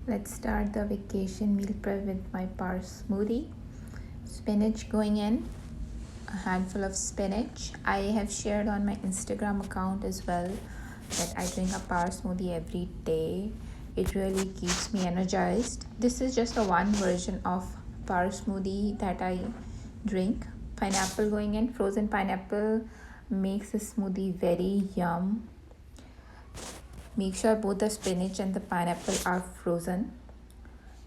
Let's start the vacation meal prep with my smoothie. Spinach going in, a handful of spinach. I have shared on my Instagram account as well that I drink a smoothie every day. It really keeps me energized. This is just a one version of smoothie that I drink. Pineapple going in, frozen pineapple makes the smoothie very yum. Make sure both the spinach and the pineapple are frozen.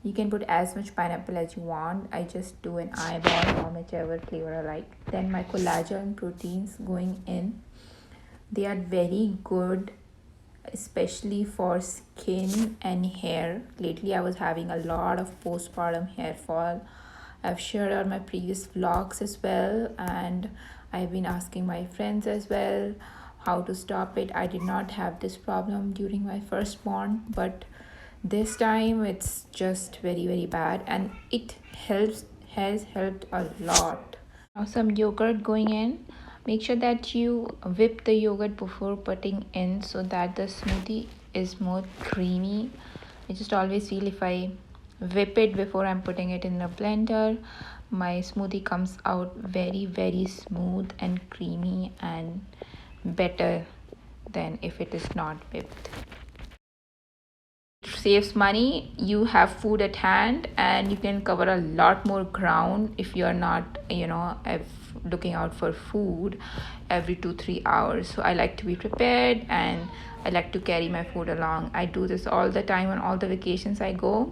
You can put as much pineapple as you want. I just do an eyeball or whichever flavor I like. Then my collagen proteins going in. They are very good, especially for skin and hair. Lately I was having a lot of postpartum hair fall. I've shared on my previous vlogs as well, and I've been asking my friends as well how to stop it. I did not have this problem during my firstborn, but this time it's just very bad, and it has helped a lot. Now some yogurt going in. Make sure that you whip the yogurt before putting in so that the smoothie is more creamy. I just always feel if I whip it before I'm putting it in the blender, my smoothie comes out very smooth and creamy and better than if it is not whipped. It saves money. You have food at hand and you can cover a lot more ground if you're not looking out for food every 2-3 hours. So I like to be prepared and I like to carry my food along. I do this all the time on all the vacations I go.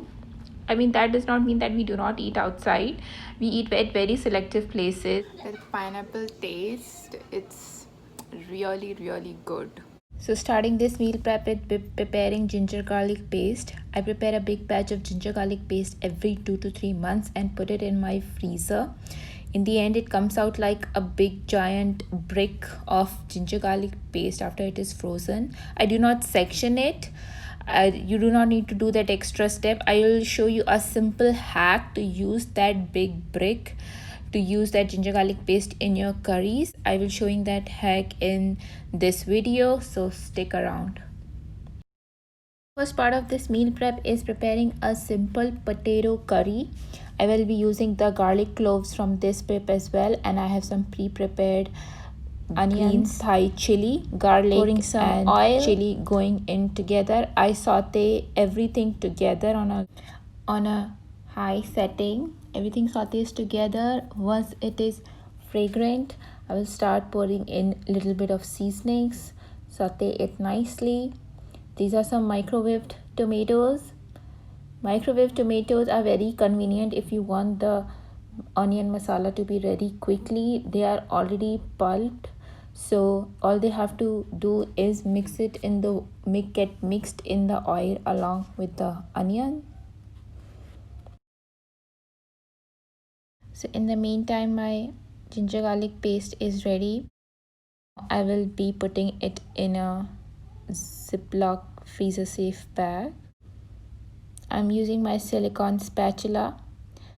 I mean, that does not mean that we do not eat outside. We eat at very selective places. The pineapple taste, it's really good. So starting this meal prep with preparing ginger garlic paste. I prepare a big batch of ginger garlic paste every 2 to 3 months and put it in my freezer. In the end, it comes out like a big giant brick of ginger garlic paste after it is frozen. I do not section it. You do not need to do that extra step. I will show you a simple hack to use that big brick, to use that ginger garlic paste in your curries. I will showing that hack in this video, so stick around. First part of this meal prep is preparing a simple potato curry. I will be using the garlic cloves from this prep as well, and I have some pre-prepared onions, Thai chili, garlic, pouring some and oil, chili going in together. I saute everything together on a high setting. Everything sautés together. Once it is fragrant, I will start pouring in a little bit of seasonings, saute it nicely. These are some microwaved tomatoes. Microwave tomatoes are very convenient if you want the onion masala to be ready quickly. They are already pulped, so all they have to do is get mixed in the oil along with the onion. So in the meantime, my ginger garlic paste is ready. I will be putting it in a Ziploc freezer safe bag. I'm using my silicone spatula.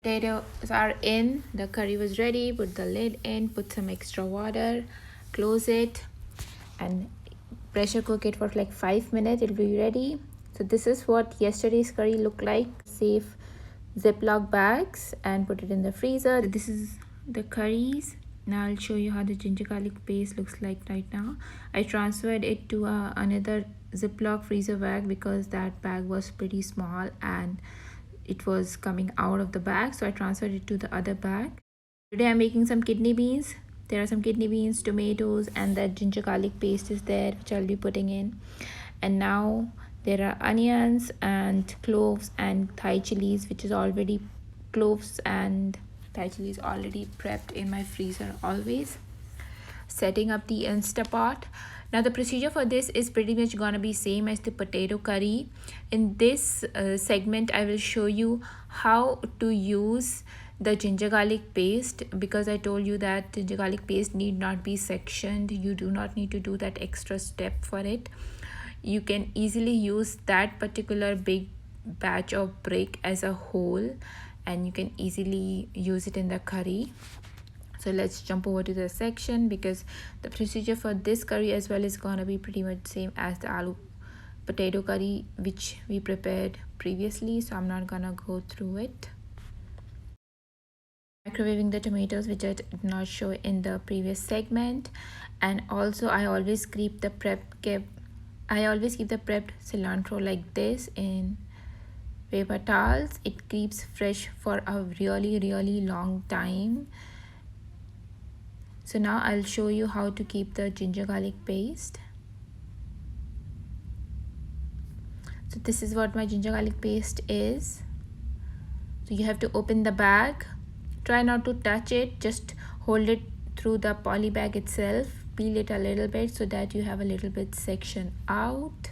Potatoes are in, the curry was ready. Put the lid in, put some extra water, close it, and pressure cook it for like 5 minutes. It'll be ready. So this is what yesterday's curry looked like. Safe Ziploc bags and put it in the freezer. This is the curries. Now I'll show you how the ginger garlic paste looks like right now. I transferred it to another Ziploc freezer bag because that bag was pretty small and it was coming out of the bag, so I transferred it to the other bag. Today I'm making some kidney beans. There are some kidney beans, tomatoes, and that ginger garlic paste is there, which I'll be putting in. And now there are onions and cloves and Thai chilies, which is already cloves and Thai chilies already prepped in my freezer always. Setting up the Instapot. Now the procedure for this is pretty much gonna be same as the potato curry. In this segment, I will show you how to use the ginger garlic paste, because I told you that ginger garlic paste need not be sectioned. You do not need to do that extra step for it. You can easily use that particular big batch of brick as a whole, and you can easily use it in the curry. So let's jump over to the section, because the procedure for this curry as well is gonna be pretty much same as the aloo potato curry which we prepared previously, so I'm not gonna go through it. Microwaving the tomatoes, which I did not show in the previous segment. And also I always keep the prepped cilantro like this in paper towels. It keeps fresh for a really long time. So now I'll show you how to keep the ginger garlic paste. So this is what my ginger garlic paste is. So you have to open the bag, try not to touch it, just hold it through the poly bag itself, peel it a little bit so that you have a little bit section out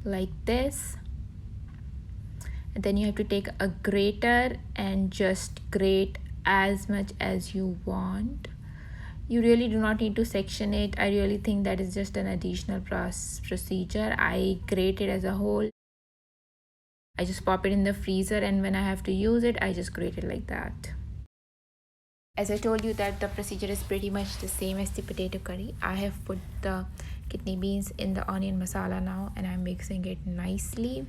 like this. And then you have to take a grater and just grate as much as you want. You really do not need to section it. I really think that is just an additional procedure. I grate it as a whole. I just pop it in the freezer, and when I have to use it, I just grate it like that. As I told you that the procedure is pretty much the same as the potato curry. I have put the kidney beans in the onion masala now, and I'm mixing it nicely.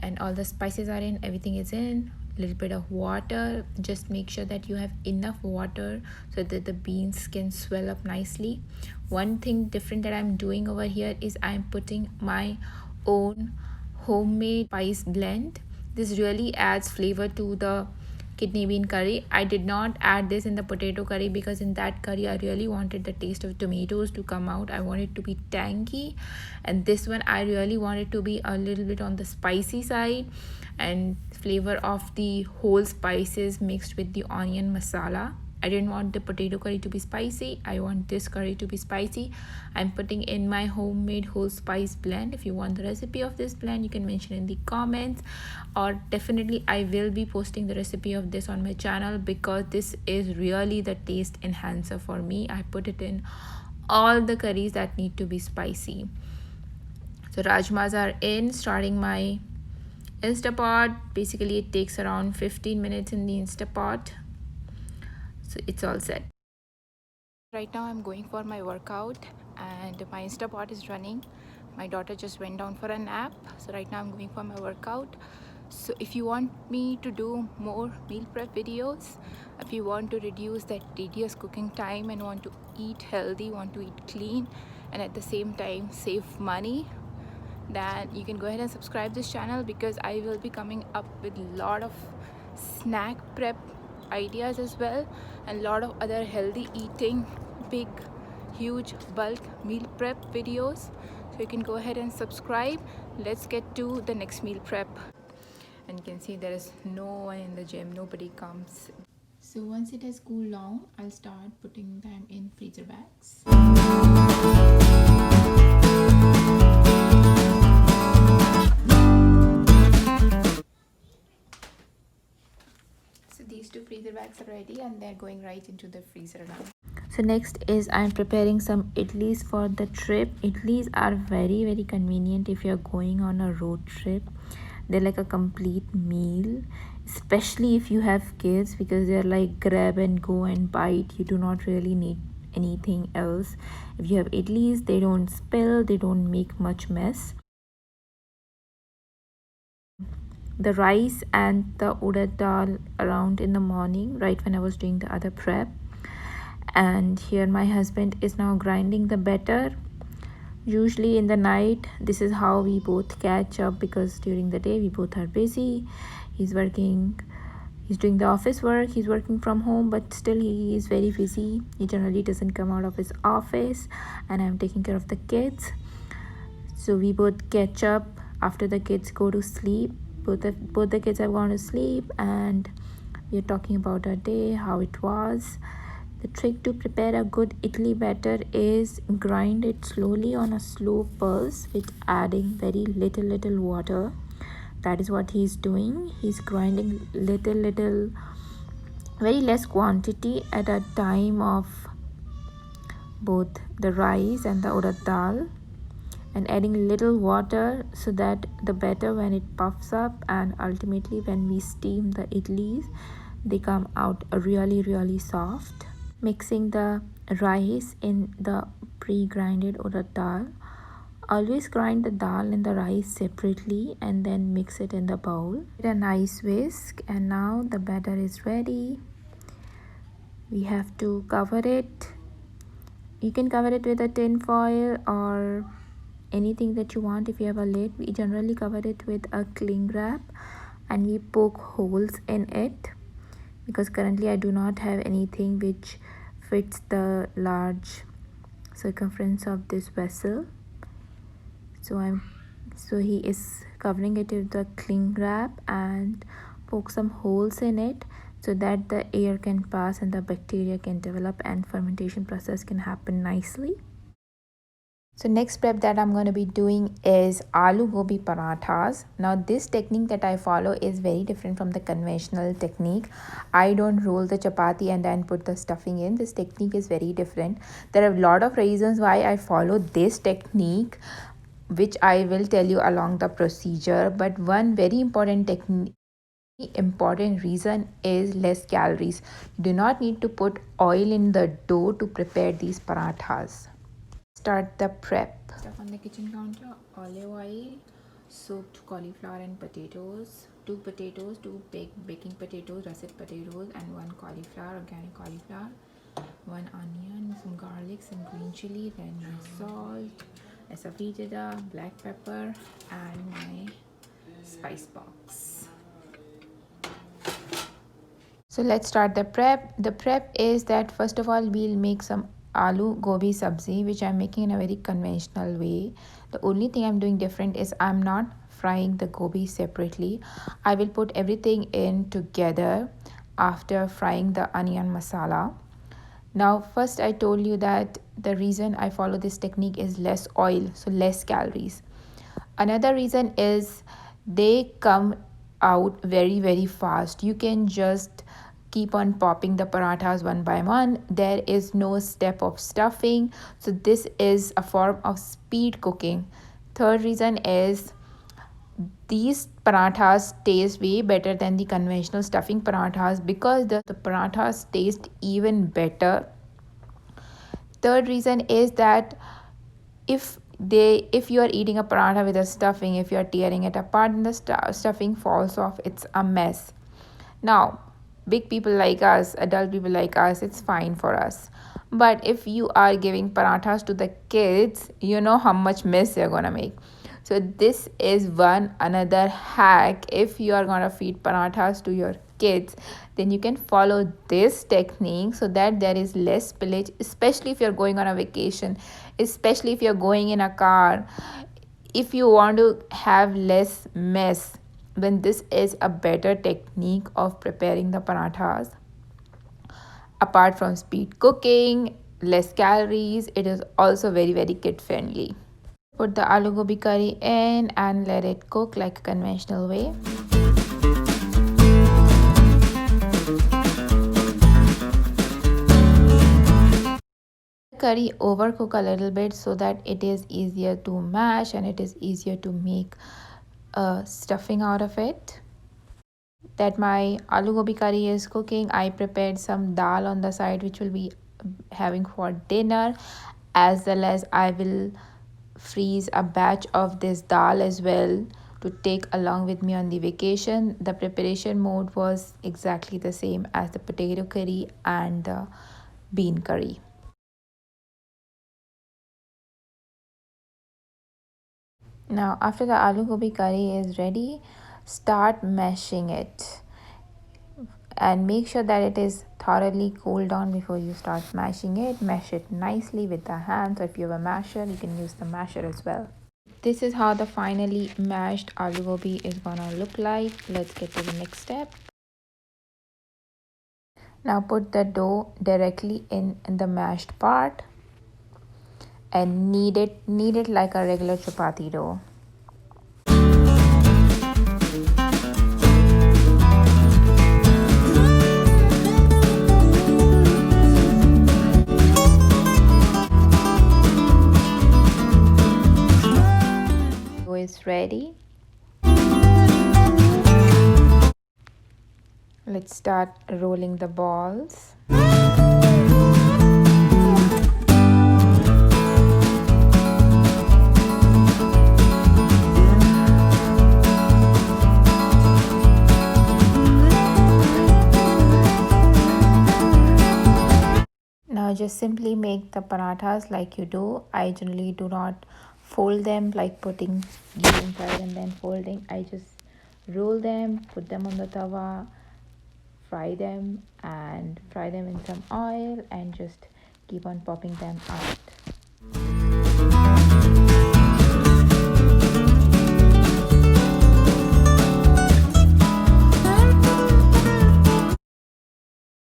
And all the spices are in, everything is in. A little bit of water. Just make sure that you have enough water so that the beans can swell up nicely. One thing different that I'm doing over here is I'm putting my own homemade spice blend. This really adds flavor to the kidney bean curry. I did not add this in the potato curry because in that curry I really wanted the taste of tomatoes to come out. I want it to be tangy, and this one I really wanted to be a little bit on the spicy side, and flavor of the whole spices mixed with the onion masala. I didn't want the potato curry to be spicy. I want this curry to be spicy. I'm putting in my homemade whole spice blend. If you want the recipe of this blend, you can mention in the comments, or definitely I will be posting the recipe of this on my channel because this is really the taste enhancer for me. I put it in all the curries that need to be spicy. So rajmas are in, starting my Instapot. Basically it takes around 15 minutes in the Instapot. So it's all set. Right now I'm going for my workout and my Instapot is running. My daughter just went down for a nap, so right now I'm going for my workout. So if you want me to do more meal prep videos, if you want to reduce that tedious cooking time and want to eat healthy, want to eat clean, and at the same time save money, then you can go ahead and subscribe this channel, because I will be coming up with a lot of snack prep ideas as well, and a lot of other healthy eating, big huge bulk meal prep videos. So you can go ahead and subscribe. Let's get to the next meal prep. And you can see there is no one in the gym, nobody comes. So once it has cooled down, I'll start putting them in freezer bags. So these two freezer bags are ready and they're going right into the freezer now. So next is I'm preparing some idlis for the trip. Idlis are very convenient if you're going on a road trip. They're like a complete meal, especially if you have kids, because they're like grab and go and bite. You do not really need anything else. If you have idlis, they don't spill, they don't make much mess. The rice and the urad dal around in the morning, right when I was doing the other prep. And here my husband is now grinding the batter. Usually in the night, this is how we both catch up, because during the day we both are busy. He's working, he's doing the office work, he's working from home, but still he is very busy. He generally doesn't come out of his office, and I'm taking care of the kids. So we both catch up after the kids go to sleep. Both the kids have gone to sleep, and we're talking about our day, how it was. The trick to prepare a good idli batter is grind it slowly on a slow pulse with adding very little water. That is what he's doing. He's grinding little, very less quantity at a time of both the rice and the urad dal, and adding little water so that the batter, when it puffs up and ultimately when we steam the idlis, they come out really soft. Mixing the rice in the pre-grinded urad dal Always grind the dal and the rice separately and then mix it in the bowl. Get a nice whisk, and now the batter is ready. We have to cover it. You can cover it with a tin foil or anything that you want. If you have a lid, we generally cover it with a cling wrap and we poke holes in it, because currently I do not have anything which fits the large circumference of this vessel. So he is covering it with the cling wrap and poke some holes in it so that the air can pass and the bacteria can develop and fermentation process can happen nicely. So next prep that I'm going to be doing is aloo gobi parathas. Now this technique that I follow is very different from the conventional technique. I don't roll the chapati and then put the stuffing in. This technique is very different. There are a lot of reasons why I follow this technique, which I will tell you along the procedure. But one very important reason is less calories. You do not need to put oil in the dough to prepare these parathas. Start the prep. Stuff on the kitchen counter: olive oil, soaked cauliflower and potatoes, 2 potatoes, 2 baking potatoes, russet potatoes, and 1 cauliflower, organic cauliflower, 1 onion, some garlic, some green chili, then my salt, asafoetida, black pepper, and my spice box. So let's start the prep. The prep is that first of all we'll make some aloo gobi sabzi, which I'm making in a very conventional way. The only thing I'm doing different is I'm not frying the gobi separately. I will put everything in together after frying the onion masala. Now first I told you that the reason I follow this technique is less oil, so less calories. Another reason is they come out very fast. You can just keep on popping the parathas one by one. There is no step of stuffing, so this is a form of speed cooking. Third reason is these parathas taste way better than the conventional stuffing parathas because the parathas taste even better. Third reason is that if you are eating a paratha with a stuffing, if you are tearing it apart and the stuffing falls off, it's a mess. Now big people like us, adult people like us, it's fine for us. But if you are giving parathas to the kids, you know how much mess they're gonna make. So this is one another hack. If you are gonna feed parathas to your kids, then you can follow this technique so that there is less spillage, especially if you're going on a vacation, especially if you're going in a car. If you want to have less mess, then this is a better technique of preparing the parathas. Apart from speed cooking, less calories, it is also very kid friendly. Put the aloo gobi curry in and let it cook like a conventional way. Curry overcook a little bit so that it is easier to mash and it is easier to make stuffing out of it. That my aloo gobi curry is cooking, I prepared some dal on the side which will be having for dinner, as well as I will freeze a batch of this dal as well to take along with me on the vacation. The preparation mode was exactly the same as the potato curry and the bean curry. Now after the aloo gobi curry is ready, start mashing it and make sure that it is thoroughly cooled down before you start mashing it. Mash it nicely with the hand. So if you have a masher, you can use the masher as well. This is how the finally mashed aloo gobi is gonna look like. Let's get to the next step. Now put the dough directly in the mashed part and knead it like a regular chapati dough. Dough is ready. Let's start rolling the balls. simply make the parathas like you do. I generally do not fold them like putting ghee inside and then folding. I just roll them, put them on the tawa, fry them in some oil and just keep on popping them out.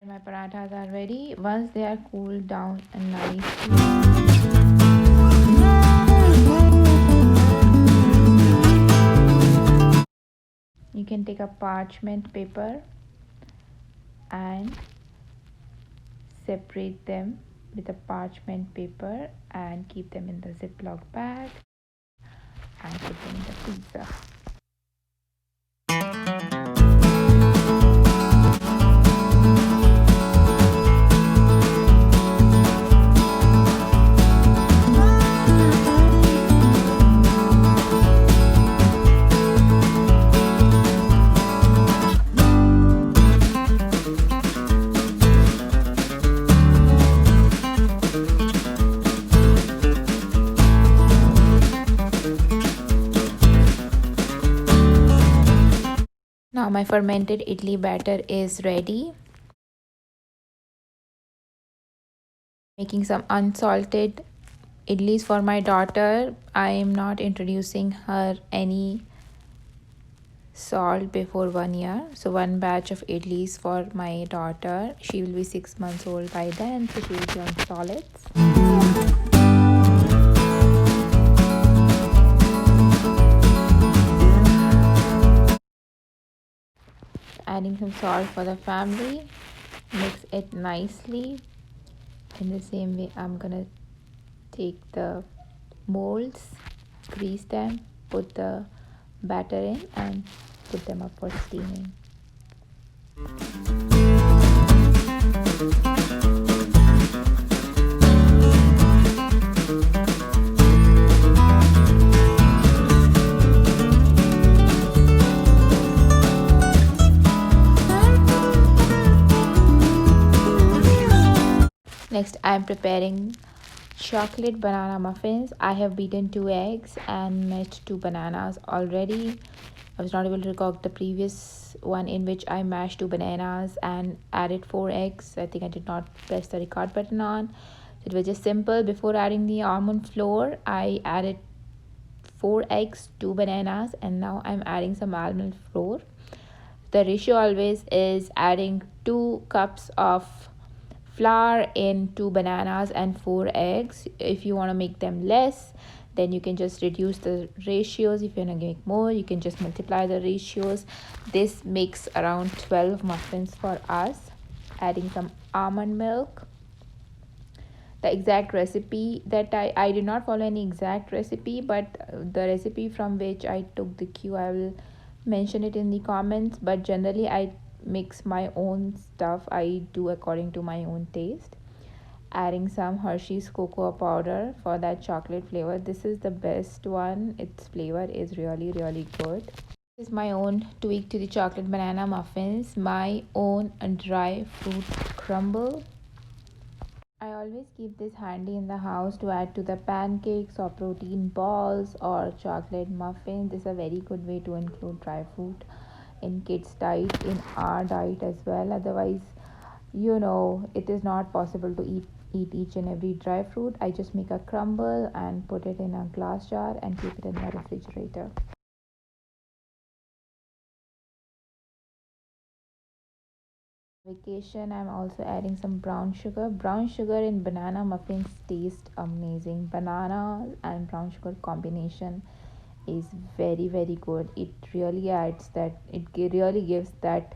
My parathas are ready. Once they are cooled down and nicely, you can take a parchment paper and separate them with a parchment paper and keep them in the Ziploc bag and put them in the freezer. Now my fermented idli batter is ready. Making some unsalted idlis for my daughter. I am not introducing her any salt before 1 year. So one batch of idlis for my daughter. She will be 6 months old by then, so she will be on solids. Adding some salt for the family. Mix it nicely. In the same way, I'm gonna take the molds, grease them, put the batter in and put them up for steaming. Next, I'm preparing chocolate banana muffins. I have beaten 2 eggs and mashed 2 bananas already. I was not able to record the previous one in which I mashed 2 bananas and added 4 eggs. I think I did not press the record button on. It was just simple. Before adding the almond flour, I added 4 eggs, 2 bananas, and now I'm adding some almond flour. The ratio always is adding 2 cups of flour in 2 bananas and 4 eggs. If you want to make them less, then you can just reduce the ratios. If you want to make more, you can just multiply the ratios. This makes around 12 muffins for us. Adding some almond milk. The exact recipe that I did not follow any exact recipe, but the recipe from which I took the cue, I will mention it in the comments. But generally I mix my own stuff. I do according to my own taste. Adding some Hershey's cocoa powder for that chocolate flavor. This is the best one. Its flavor is really good. This is my own tweak to the chocolate banana muffins. My own dry fruit crumble. I always keep this handy in the house to add to the pancakes or protein balls or chocolate muffins. This is a very good way to include dry fruit in kids' diet, in our diet as well. Otherwise, it is not possible to eat each and every dry fruit. I just make a crumble and put it in a glass jar and keep it in the refrigerator. Vacation, I'm also adding some brown sugar. Brown sugar in banana muffins taste amazing. Banana and brown sugar combination is very good. It really adds that, it really gives that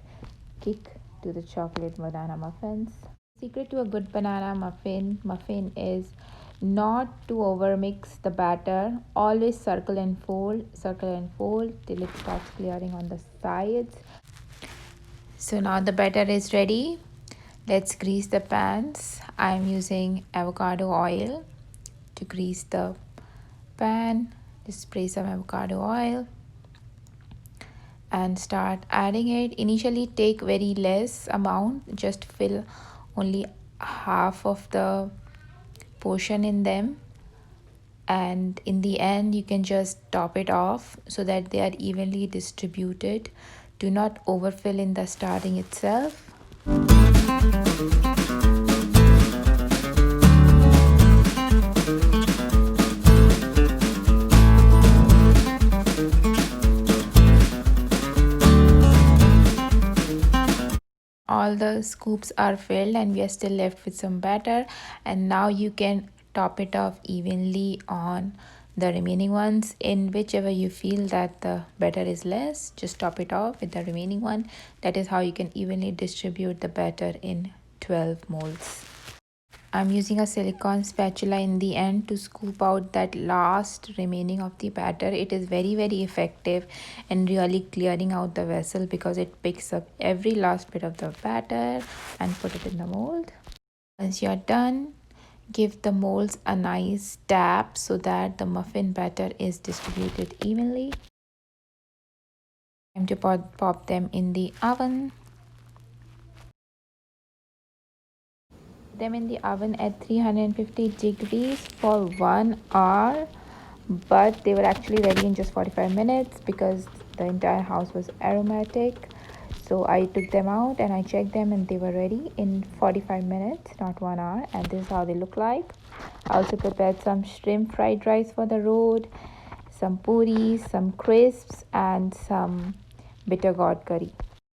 kick to the chocolate banana muffins. Secret to a good banana muffin is not to overmix the batter. Always circle and fold till it starts clearing on the sides. So now the batter is ready. Let's grease the pans. I'm using avocado oil to grease the pan. Just spray some avocado oil and start adding it. Initially take very less amount, just fill only half of the portion in them, and in the end you can just top it off so that they are evenly distributed. Do not overfill in the starting itself. All the scoops are filled and we are still left with some batter, and now you can top it off evenly on the remaining ones. In whichever you feel that the batter is less, just top it off with the remaining one. That is how you can evenly distribute the batter in 12 molds. I'm using a silicone spatula in the end to scoop out that last remaining of the batter. It is very effective in really clearing out the vessel because it picks up every last bit of the batter and put it in the mold. Once you're done, give the molds a nice tap so that the muffin batter is distributed evenly. Time to pop them in the oven. Them in the oven at 350 degrees for 1 hour, but they were actually ready in just 45 minutes because the entire house was aromatic. So I took them out and I checked them and they were ready in 45 minutes, not 1 hour, and this is how they look like. I also prepared some shrimp fried rice for the road, some puris, some crisps, and some bitter gourd curry.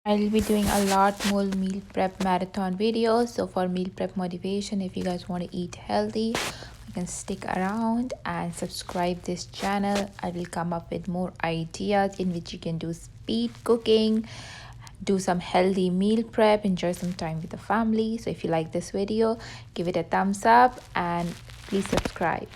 I'll be doing a lot more meal prep marathon videos. So for meal prep motivation, if you guys want to eat healthy, you can stick around and subscribe this channel. I will come up with more ideas in which you can do speed cooking, do some healthy meal prep, enjoy some time with the family. So if you like this video, give it a thumbs up and please subscribe.